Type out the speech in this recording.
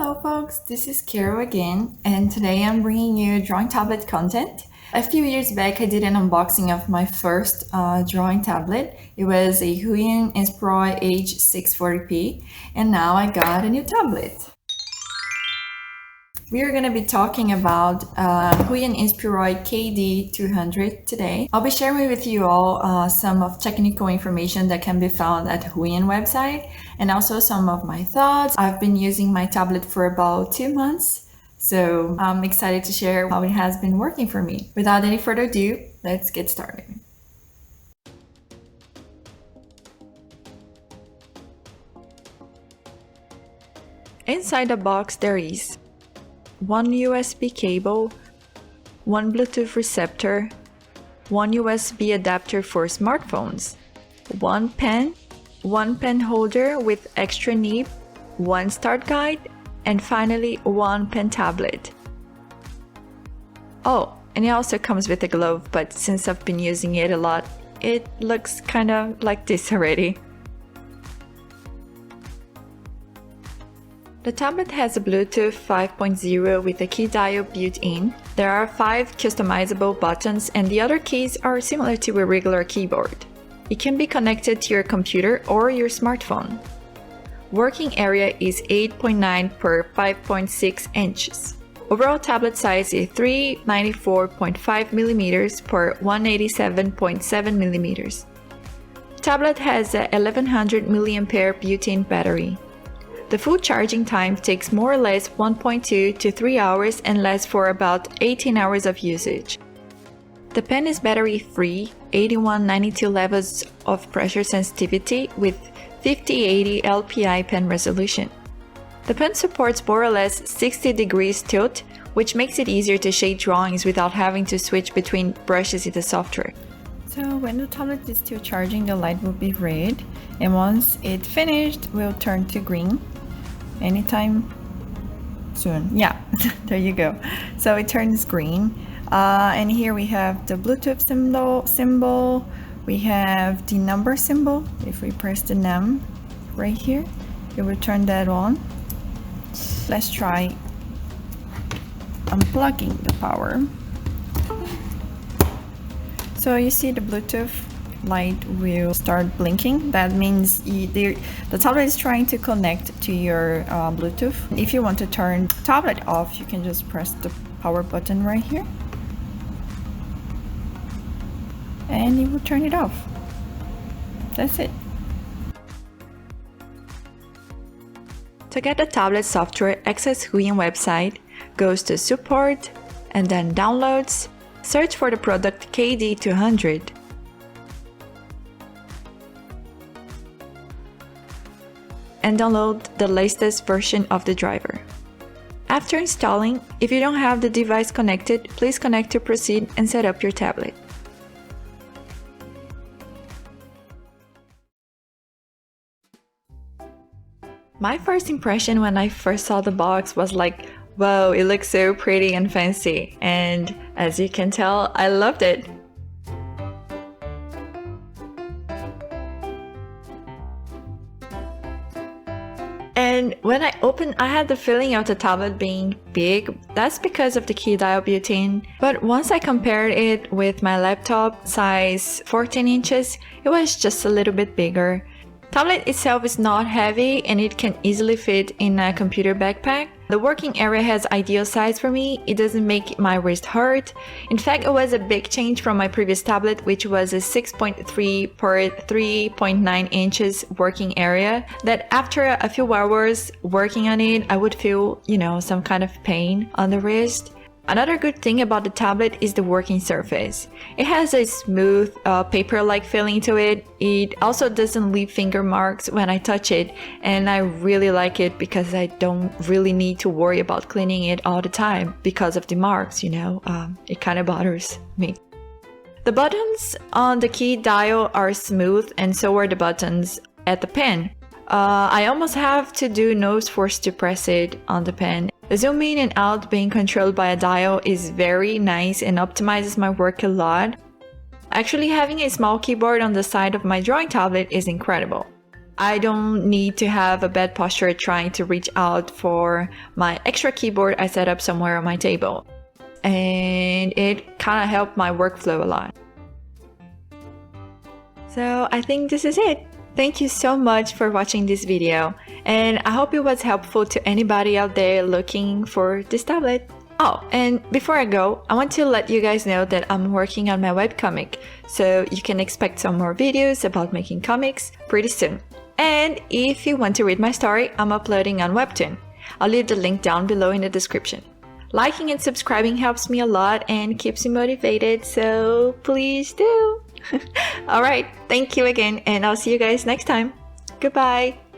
Hello folks, this is Carol again, and today I'm bringing you drawing tablet content. A few years back I did an unboxing of my first drawing tablet. It was a HUION Inspiroi H640p, and now I got a new tablet. We are going to be talking about HUION Inspiroi KD200 today. I'll be sharing with you all some of technical information that can be found at HUION website, and also some of my thoughts. I've been using my tablet for about 2 months, so I'm excited to share how it has been working for me. Without any further ado, let's get started. Inside the box there is one USB cable, one Bluetooth receptor, one USB adapter for smartphones, one pen holder with extra nib, one start guide, and finally one pen tablet. Oh, and it also comes with a glove, but since I've been using it a lot, it looks kind of like this already. The tablet has a Bluetooth 5.0 with a key dial built in. There are 5 customizable buttons, and the other keys are similar to a regular keyboard. It can be connected to your computer or your smartphone. Working area is 8.9 per 5.6 inches. Overall tablet size is 394.5 millimeters per 187.7 millimeters. Tablet has a 1100 mAh built-in battery. The full charging time takes more or less 1.2 to 3 hours and lasts for about 18 hours of usage. The pen is battery-free, 8192 levels of pressure sensitivity with 5080 LPI pen resolution. The pen supports more or less 60 degrees tilt, which makes it easier to shade drawings without having to switch between brushes in the software. So when the tablet is still charging, the light will be red, and once it's finished, it will turn to green. Anytime soon. Yeah, there you go. So it turns green. And here we have the Bluetooth symbol. We have the number symbol. If we press the num right here, it will turn that on. Let's try unplugging the power. So you see the Bluetooth light will start blinking. That means the tablet is trying to connect to your Bluetooth. If you want to turn the tablet off, you can just press the power button right here, and you will turn it off. That's it. To get the tablet software, access HUION website, goes to support, and then downloads, search for the product KD200. And download the latest version of the driver. After installing, if you don't have the device connected, please connect to proceed and set up your tablet. My first impression when I first saw the box was like, wow, it looks so pretty and fancy, and as you can tell, I loved it. And when I opened, I had the feeling of the tablet being big. That's because of the key dial built-in. But once I compared it with my laptop size 14 inches, it was just a little bit bigger. Tablet itself is not heavy and it can easily fit in a computer backpack. The working area has ideal size for me. It doesn't make my wrist hurt. In fact, it was a big change from my previous tablet, which was a 6.3 per 3.9 inches working area, that after a few hours working on it, I would feel, some kind of pain on the wrist. Another good thing about the tablet is the working surface. It has a smooth, paper-like feeling to it. It also doesn't leave finger marks when I touch it, and I really like it because I don't really need to worry about cleaning it all the time because of the marks, it kind of bothers me. The buttons on the key dial are smooth, and so are the buttons at the pen. I almost have to do nose force to press it on the pen. The zoom in and out being controlled by a dial is very nice and optimizes my work a lot. Actually, having a small keyboard on the side of my drawing tablet is incredible. I don't need to have a bad posture trying to reach out for my extra keyboard I set up somewhere on my table. And it kind of helped my workflow a lot. So I think this is it. Thank you so much for watching this video, and I hope it was helpful to anybody out there looking for this tablet. Oh, and before I go, I want to let you guys know that I'm working on my webcomic, so you can expect some more videos about making comics pretty soon. And if you want to read my story, I'm uploading on Webtoon. I'll leave the link down below in the description. Liking and subscribing helps me a lot and keeps me motivated, so please do. Alright, thank you again, and I'll see you guys next time. Goodbye!